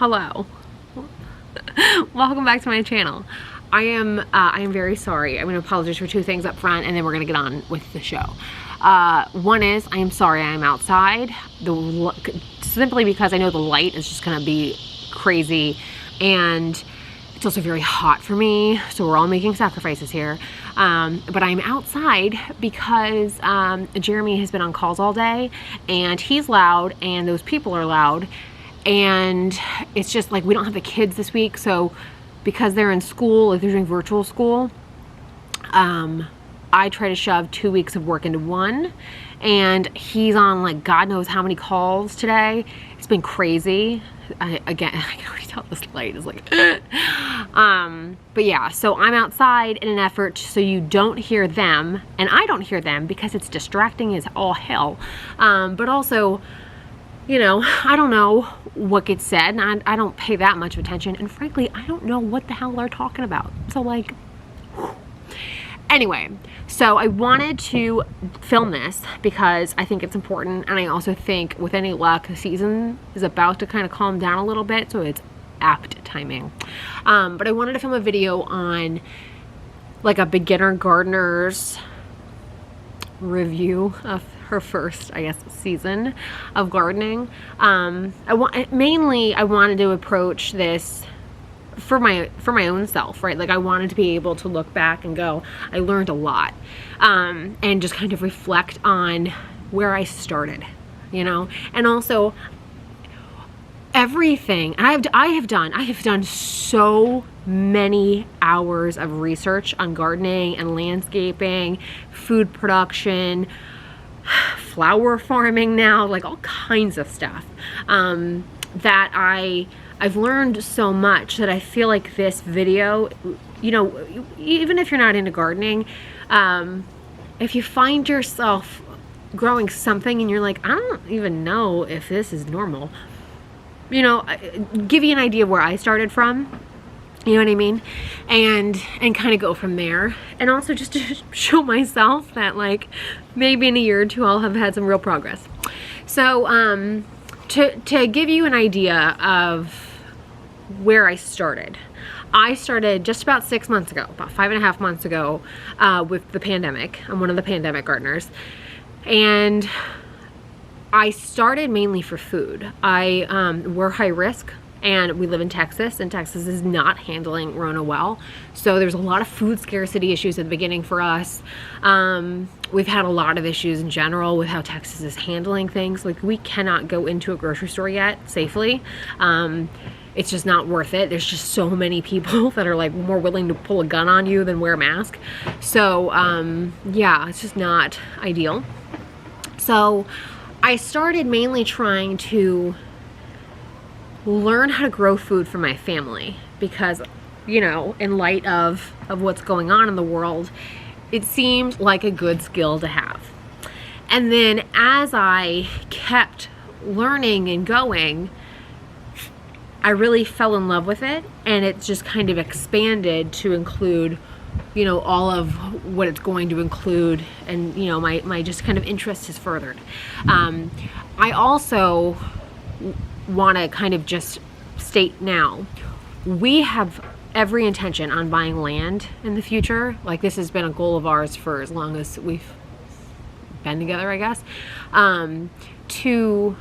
Hello. Welcome back to my channel. I am very sorry. I'm going to apologize for two things up front, and then we're going to get on with the show. One is, I am sorry I'm outside, simply because I know the light is just going to be crazy, and it's also very hot for me, so we're all making sacrifices here. But I'm outside because Jeremy has been on calls all day, and he's loud, and those people are loud, and it's just like we don't have the kids this week, so because they're in school, like they're doing virtual school, I try to shove 2 weeks of work into one, and he's on like God knows how many calls today. It's been crazy. Again, I can already tell this light is like but yeah, so I'm outside in an effort so you don't hear them and I don't hear them because it's distracting as all hell, but also, you know, I don't know what gets said, and I don't pay that much attention, and frankly I don't know what the hell they're talking about, so like anyway, so I wanted to film this because I think it's important, and I also think with any luck the season is about to kind of calm down a little bit, so it's apt timing. But I wanted to film a video on like a beginner gardener's review of her first, I guess, season of gardening. I wanted to approach this for my own self, right? Like I wanted to be able to look back and go, I learned a lot, and just kind of reflect on where I started, you know, and also everything I have done so many hours of research on gardening and landscaping, food production, flower farming now, like all kinds of stuff, that I've learned so much that I feel like this video, you know, even if you're not into gardening, if you find yourself growing something and you're like, I don't even know if this is normal, you know, give you an idea of where I started from, you know what I mean, and kind of go from there, and also just to show myself that like maybe in a year or two I'll have had some real progress. So to give you an idea of where I started just about 6 months ago, about 5.5 months ago, with the pandemic. I'm one of the pandemic gardeners, and I started mainly for food. We're high risk, and we live in Texas, and Texas is not handling Rona well. So there's a lot of food scarcity issues at the beginning for us. We've had a lot of issues in general with how Texas is handling things. Like we cannot go into a grocery store yet safely. It's just not worth it. There's just so many people that are like more willing to pull a gun on you than wear a mask. So yeah, it's just not ideal. So I started mainly trying to learn how to grow food for my family because, you know, in light of what's going on in the world, it seemed like a good skill to have. And then as I kept learning and going, I really fell in love with it, and it just kind of expanded to include, you know, all of what it's going to include, and you know, my just kind of interest has furthered. I also want to kind of just state now, we have every intention on buying land in the future. Like this has been a goal of ours for as long as we've been together, I guess, to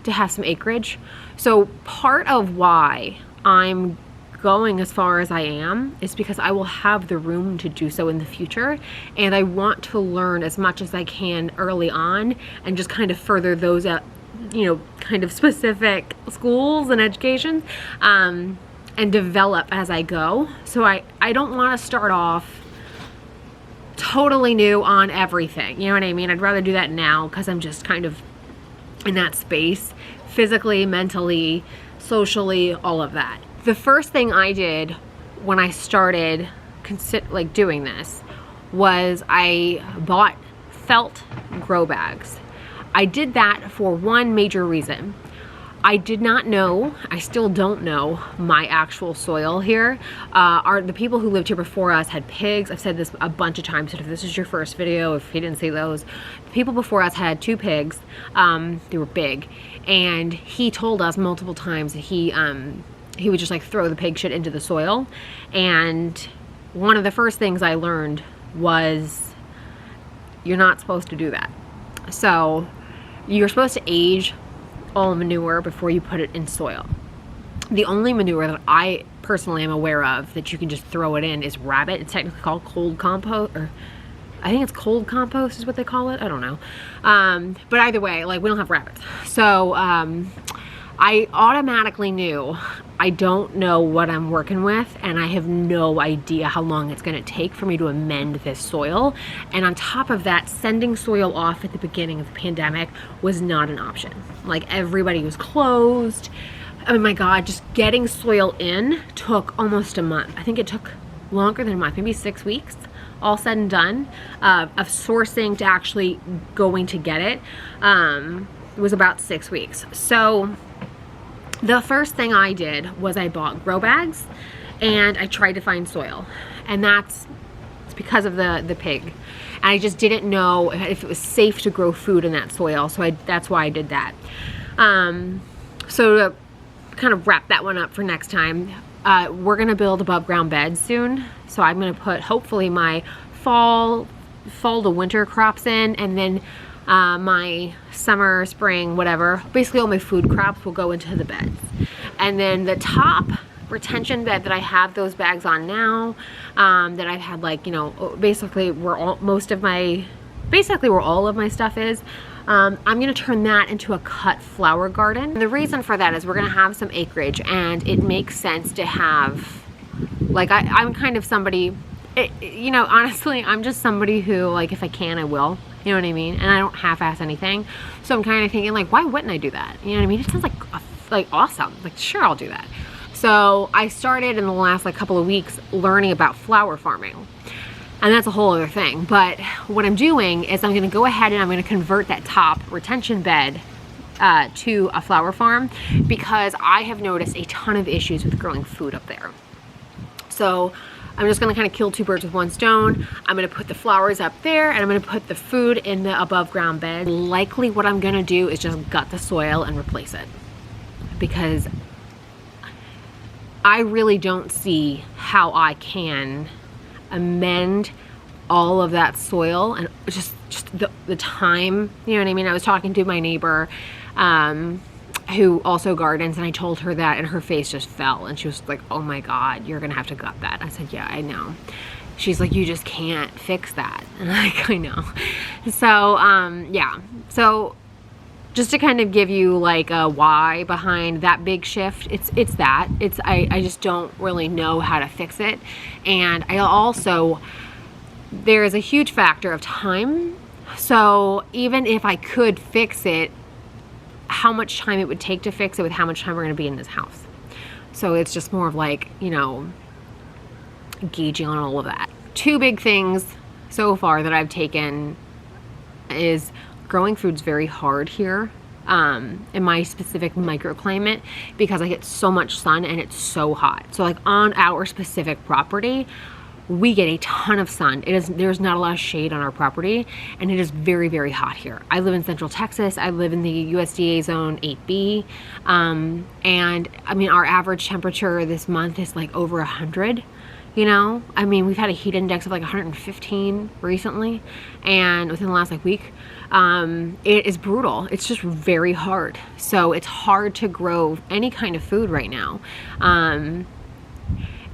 have some acreage. So part of why I'm going as far as I am is because I will have the room to do so in the future, and I want to learn as much as I can early on and just kind of further those up, you know, kind of specific schools and education, and develop as I go. So I don't want to start off totally new on everything, you know what I mean? I'd rather do that now because I'm just kind of in that space, physically, mentally, socially, all of that. The first thing I did when I started doing this was I bought felt grow bags. I did that for one major reason. I did not know, I still don't know my actual soil here. The people who lived here before us had pigs. I've said this a bunch of times, so if this is your first video, if you didn't see those, the people before us had 2 pigs. They were big, and he told us multiple times that he would just like throw the pig shit into the soil. And one of the first things I learned was you're not supposed to do that. So you're supposed to age all manure before you put it in soil. The only manure that I personally am aware of that you can just throw it in is rabbit. It's technically called cold compost, or I think it's cold compost is what they call it. I don't know. But either way, like, we don't have rabbits. So I automatically knew I don't know what I'm working with, and I have no idea how long it's going to take for me to amend this soil. And on top of that, sending soil off at the beginning of the pandemic was not an option. Like, everybody was closed. Oh my God, just getting soil in took almost a month. I think it took longer than a month, maybe 6 weeks, all said and done, of sourcing to actually going to get it. It was about 6 weeks. So the first thing I did was I bought grow bags and I tried to find soil, and it's because of the pig. And I just didn't know if it was safe to grow food in that soil, so that's why I did that. So to kind of wrap that one up for next time, we're gonna build above ground beds soon. So I'm gonna put hopefully my fall to winter crops in, and then my summer, spring, whatever, basically all my food crops will go into the beds. And then the top retention bed that I have those bags on now, that I've had, like, you know, basically where all of my stuff is, I'm gonna turn that into a cut flower garden. And the reason for that is we're gonna have some acreage, and it makes sense to have, like, I'm kind of somebody, you know, honestly, I'm just somebody who, like, if I can, I will. You know what I mean? And I don't half-ass anything. So I'm kind of thinking, like, why wouldn't I do that? You know what I mean? It sounds like awesome. Like, sure, I'll do that. So I started in the last, like, couple of weeks learning about flower farming. And that's a whole other thing. But what I'm doing is I'm going to go ahead and I'm going to convert that top retention bed to a flower farm, because I have noticed a ton of issues with growing food up there. So I'm just gonna kind of kill 2 birds with 1 stone. I'm gonna put the flowers up there, and I'm gonna put the food in the above ground bed. Likely what I'm gonna do is just gut the soil and replace it, because I really don't see how I can amend all of that soil, and just the time, you know what I mean? I was talking to my neighbor, who also gardens, and I told her that, and her face just fell, and she was like, oh my God, you're gonna have to gut that. I said, yeah, I know. She's like, you just can't fix that. And I'm like, I know. So yeah, so just to kind of give you like a why behind that big shift, I just don't really know how to fix it. And I also, there is a huge factor of time. So even if I could fix it, how much time it would take to fix it with how much time we're going to be in this house. So it's just more of like, you know, gauging on all of that. 2 big things so far that I've taken is growing food's very hard here in my specific microclimate, because I get so much sun and it's so hot. So like on our specific property, we get a ton of sun. There's not a lot of shade on our property, and it is very, very hot here. I live in Central Texas. I live in the USDA zone 8B. And I mean, our average temperature this month is like over 100, you know? I mean, we've had a heat index of like 115 recently, and within the last like week. It is brutal. It's just very hard. So it's hard to grow any kind of food right now.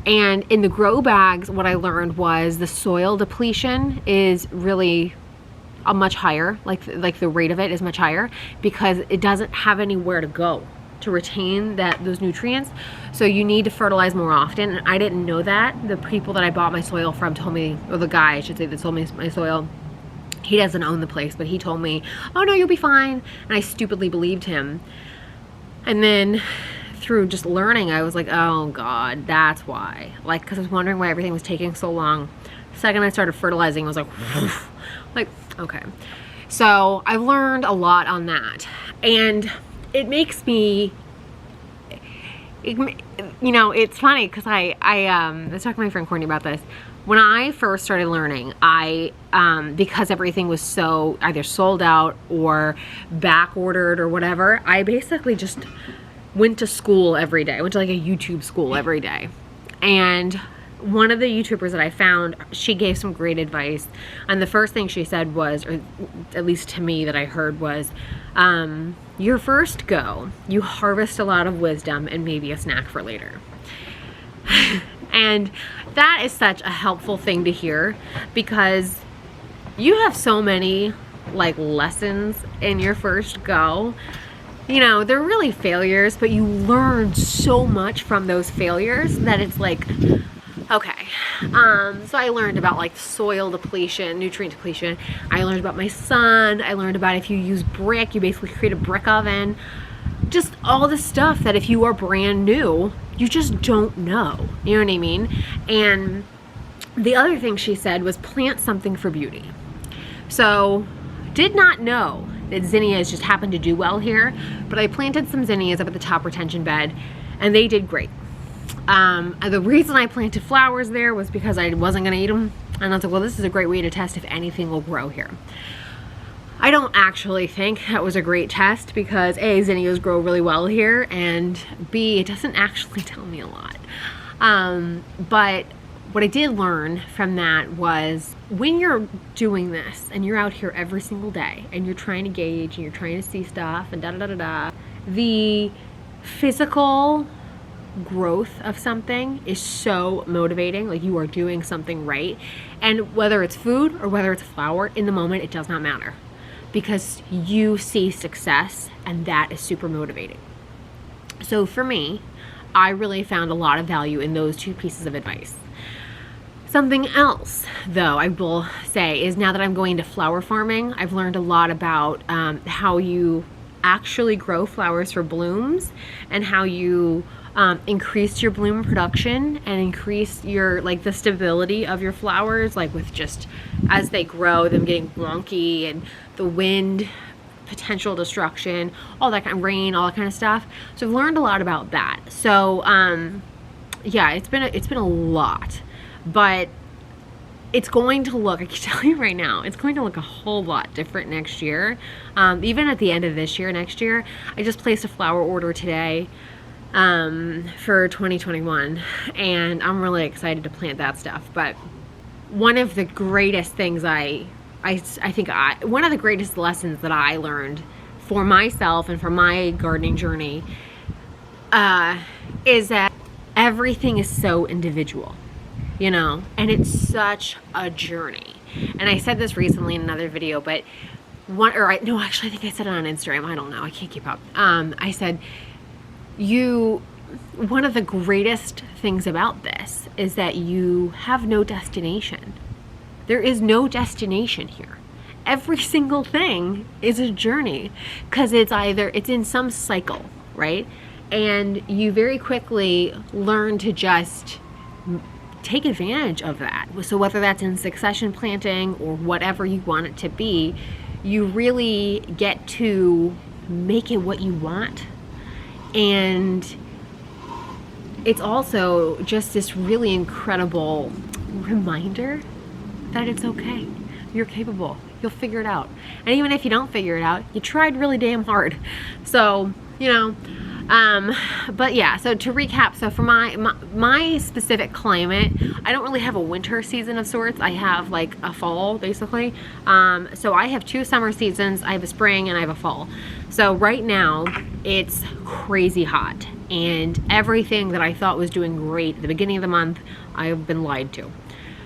And in the grow bags, what I learned was the soil depletion is really a much higher, like the rate of it is much higher, because it doesn't have anywhere to go to retain those nutrients. So you need to fertilize more often. And I didn't know that. The people that I bought my soil from told me, or the guy, I should say, that sold me my soil, he doesn't own the place, but he told me, oh no, you'll be fine. And I stupidly believed him. And then through just learning, I was like, oh God, that's why. Like, because I was wondering why everything was taking so long. The second I started fertilizing, I was like, okay. So I learned a lot on that. And it makes me, it's funny because I was talking to my friend Courtney about this. When I first started learning, because everything was so either sold out or back ordered or whatever, I basically just went to school every day. I went to like a YouTube school every day. And one of the YouTubers that I found, she gave some great advice. And the first thing she said was, or at least to me that I heard was, your first go, you harvest a lot of wisdom and maybe a snack for later. And that is such a helpful thing to hear, because you have so many like lessons in your first go. They're really failures, but you learn so much from those failures that it's like, okay. So I learned about like soil depletion, nutrient depletion. I learned about my sun. I learned about if you use brick, you basically create a brick oven. Just all the stuff that if you are brand new, you just don't know. You know what I mean? And the other thing she said was plant something for beauty. So did not know that zinnias just happened to do well here, but I planted some zinnias up at the top retention bed and they did great. The reason I planted flowers there was because I wasn't going to eat them. And I was like, well, this is a great way to test if anything will grow here. I don't actually think that was a great test because A, zinnias grow really well here, and B, it doesn't actually tell me a lot. But what I did learn from that was when you're doing this and you're out here every single day and you're trying to gauge and you're trying to see stuff and da-da-da-da-da, the physical growth of something is so motivating. Like you are doing something right. And whether it's food or whether it's flour, in the moment, it does not matter. Because you see success and that is super motivating. So for me, I really found a lot of value in those two pieces of advice. Something else, though, I will say is now that I'm going to flower farming, I've learned a lot about how you actually grow flowers for blooms and how you increase your bloom production and increase your the stability of your flowers, like with just as they grow, them getting wonky and the wind, potential destruction, all that kind of rain, all that kind of stuff. So I've learned a lot about that. So yeah, it's been a lot, but it's going to look, I can tell you right now, it's going to look a whole lot different next year. Even at the end of this year, next year, I just placed a flower order today for 2021, and I'm really excited to plant that stuff. But one of the greatest things one of the greatest lessons that I learned for myself and for my gardening journey is that everything is so individual, and it's such a journey. And I said this recently in another video, but actually I think I said it on Instagram. I don't know. I can't keep up. I said, one of the greatest things about this is that you have no destination. There is no destination here. Every single thing is a journey because it's in some cycle, right? And you very quickly learn to just take advantage of that. So whether that's in succession planting or whatever you want it to be, you really get to make it what you want. And it's also just this really incredible reminder that it's okay. You're capable. You'll figure it out. And even if you don't figure it out, you tried really damn hard. So, but yeah, so to recap, so for my specific climate, I don't really have a winter season of sorts. I have like a fall, basically. So I have 2 summer seasons. I have a spring and I have a fall. So right now it's crazy hot, and everything that I thought was doing great at the beginning of the month, I've been lied to.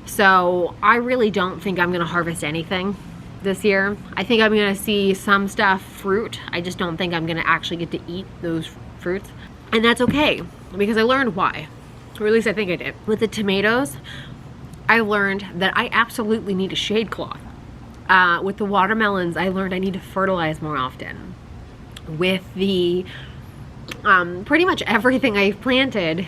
So I really don't think I'm gonna harvest anything this year. I think I'm gonna see some stuff, fruit. I just don't think I'm gonna actually get to eat those fruits. And that's okay, because I learned why. Or at least I think I did. With the tomatoes, I learned that I absolutely need a shade cloth. With the watermelons, I learned I need to fertilize more often. With the, pretty much everything I've planted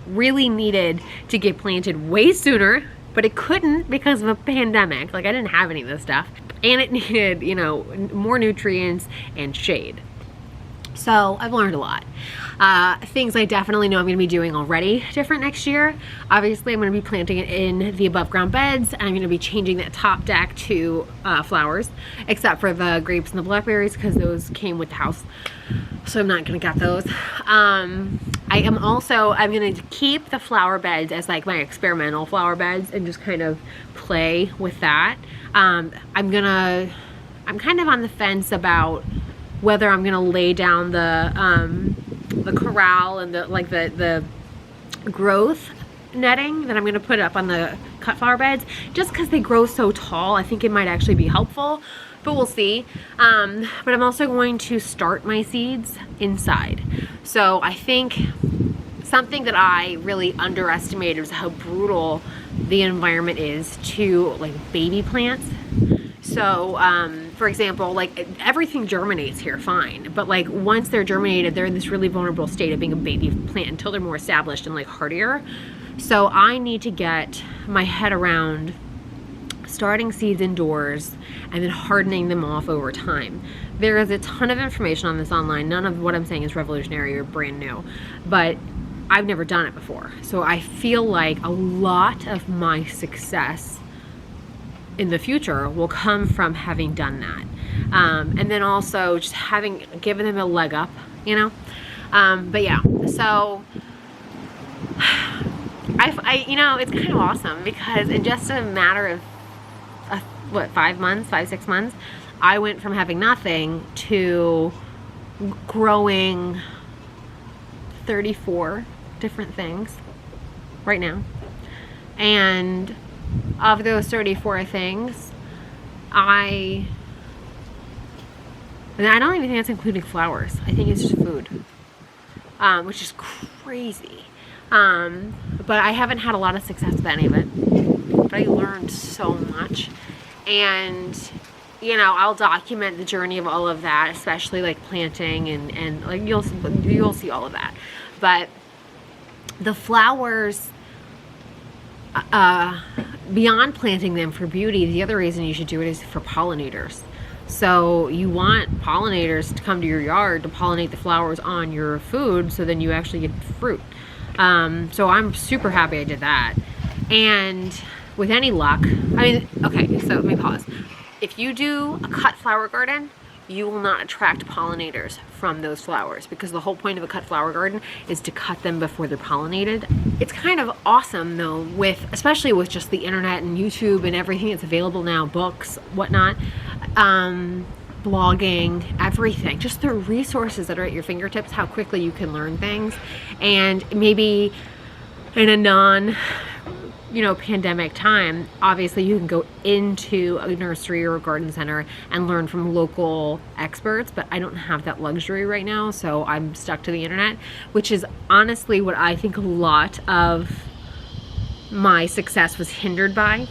really needed to get planted way sooner, but it couldn't because of a pandemic. Like I didn't have any of this stuff. And it needed, more nutrients and shade. So I've learned a lot. Things I definitely know I'm going to be doing already different next year. Obviously, I'm going to be planting it in the above ground beds. I'm going to be changing that top deck to flowers, except for the grapes and the blackberries because those came with the house. So I'm not going to get those. I'm going to keep the flower beds as like my experimental flower beds and just kind of play with that. I'm kind of on the fence about whether I'm gonna lay down the corral and the growth netting that I'm gonna put up on the cut flower beds, just because they grow so tall. I think it might actually be helpful, but we'll see. But I'm also going to start my seeds inside. So I think something that I really underestimated was how brutal the environment is to like baby plants. So, for example, like everything germinates here fine, but like once they're germinated, they're in this really vulnerable state of being a baby plant until they're more established and like hardier. So I need to get my head around starting seeds indoors and then hardening them off over time. There is a ton of information on this online. None of what I'm saying is revolutionary or brand new, but I've never done it before. So I feel like a lot of my success in the future will come from having done that. And then also just given them a leg up, you know? But yeah, so you know, it's kind of awesome because in just a matter of, 5-6 months, I went from having nothing to growing 34 different things right now. And of those 34 things, I don't even think that's including flowers. I think it's just food, which is crazy. But I haven't had a lot of success with any of it. But I learned so much. And, you know, I'll document the journey of all of that, especially like planting and like you'll see all of that. But the flowers, beyond planting them for beauty, the other reason you should do it is for pollinators. So you want pollinators to come to your yard to pollinate the flowers on your food, so then you actually get fruit. So I'm super happy I did that. And with any luck, okay, so let me pause. If you do a cut flower garden, you will not attract pollinators from those flowers, because the whole point of a cut flower garden is to cut them before they're pollinated. It's kind of awesome though, especially with just the internet and YouTube and everything that's available now, books, whatnot, blogging, everything, just the resources that are at your fingertips, how quickly you can learn things. And maybe in a pandemic time, obviously you can go into a nursery or a garden center and learn from local experts, but I don't have that luxury right now, so I'm stuck to the internet, which is honestly what I think a lot of my success was hindered by,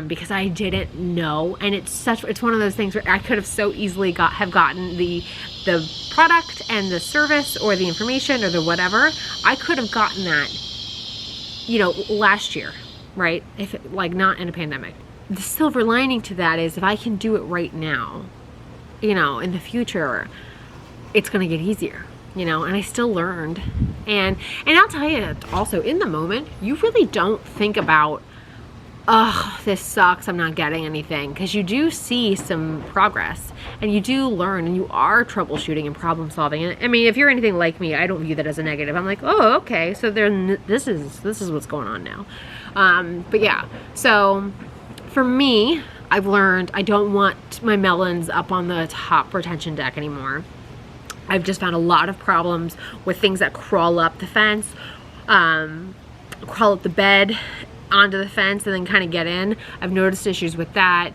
because I didn't know. And it's one of those things where I could have so easily have gotten the product and the service or the information or the whatever. I could have gotten that, last year, right? If not in a pandemic. The silver lining to that is if I can do it right now, in the future, it's going to get easier, and I still learned. And I'll tell you also, in the moment, you really don't think about, oh, this sucks, I'm not getting anything, because you do see some progress and you do learn and you are troubleshooting and problem solving. And I mean, if you're anything like me, I don't view that as a negative. I'm like, oh, okay, so this is what's going on now. But yeah, so for me, I've learned I don't want my melons up on the top retention deck anymore. I've just found a lot of problems with things that crawl up the fence, crawl up the bed onto the fence and then kind of get in. I've noticed issues with that.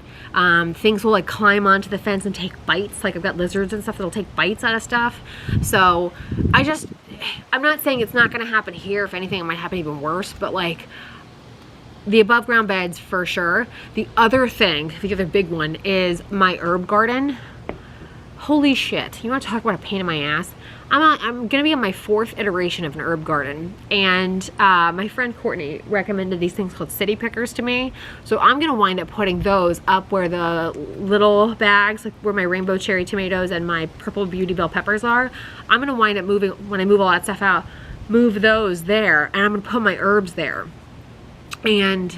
Things will climb onto the fence and take bites. I've got lizards and stuff that'll take bites out of stuff. So I'm not saying it's not going to happen here. If anything, it might happen even worse, but the above ground beds for sure. The other big one is my herb garden. Holy shit. You want to talk about a pain in my ass? I'm gonna be on my 4th iteration of an herb garden, and my friend Courtney recommended these things called city pickers to me. So I'm gonna wind up putting those up where the little bags, like where my rainbow cherry tomatoes and my purple beauty bell peppers are. I'm gonna wind up moving, when I move all that stuff out, move those there, and I'm gonna put my herbs there. And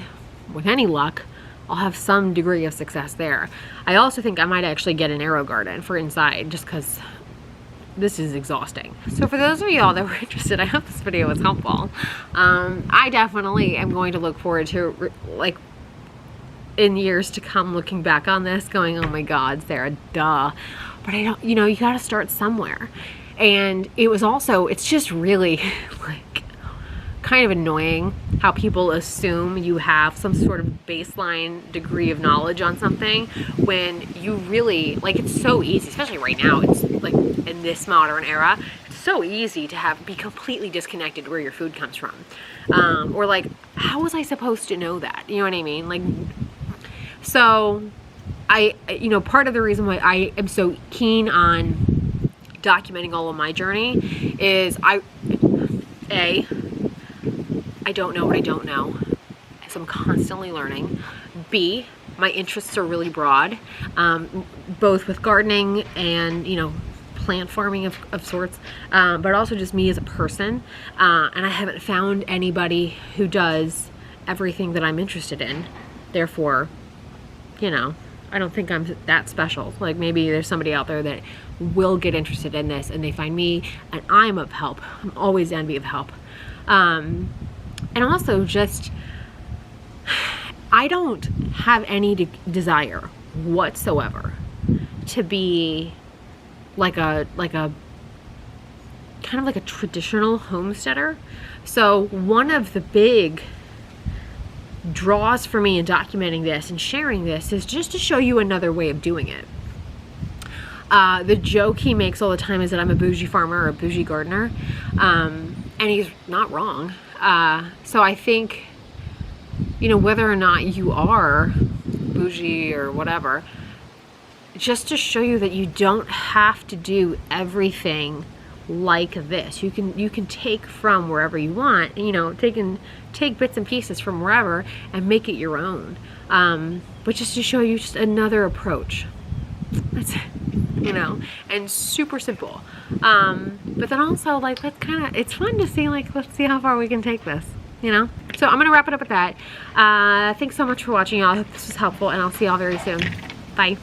with any luck, I'll have some degree of success there. I also think I might actually get an arrow garden for inside, just because this is exhausting. So for those of y'all that were interested, I hope this video was helpful. I definitely am going to look forward to, like, in years to come, looking back on this going, oh my God, Sarah, duh. But I don't, you know, you gotta start somewhere. And it was also, it's just really like kind of annoying how people assume you have some sort of baseline degree of knowledge on something when you really, like, it's so easy, especially right now, it's like in this modern era, it's so easy to be completely disconnected where your food comes from. Or like, how was I supposed to know that? You know what I mean? Like, so you know, part of the reason why I am so keen on documenting all of my journey is I don't know what I don't know, so I'm constantly learning. B, my interests are really broad, both with gardening and, you know, plant farming of sorts, but also just me as a person, and I haven't found anybody who does everything that I'm interested in. Therefore, you know, I don't think I'm that special. Like, maybe there's somebody out there that will get interested in this and they find me and I'm of help. I'm always down to be of help. And also just, I don't have any desire whatsoever to be like a kind of like a traditional homesteader. So one of the big draws for me in documenting this and sharing this is just to show you another way of doing it. The joke he makes all the time is that I'm a bougie farmer or a bougie gardener, and he's not wrong. So I think, you know, whether or not you are bougie or whatever, just to show you that you don't have to do everything like this. You can take from wherever you want, you know, take bits and pieces from wherever and make it your own. But just to show you just another approach. That's it, you know, and super simple. But then also, like, it's fun to see, like, let's see how far we can take this, you know? So I'm gonna wrap it up with that. Thanks so much for watching, y'all. I hope this was helpful, and I'll see y'all very soon. Bye.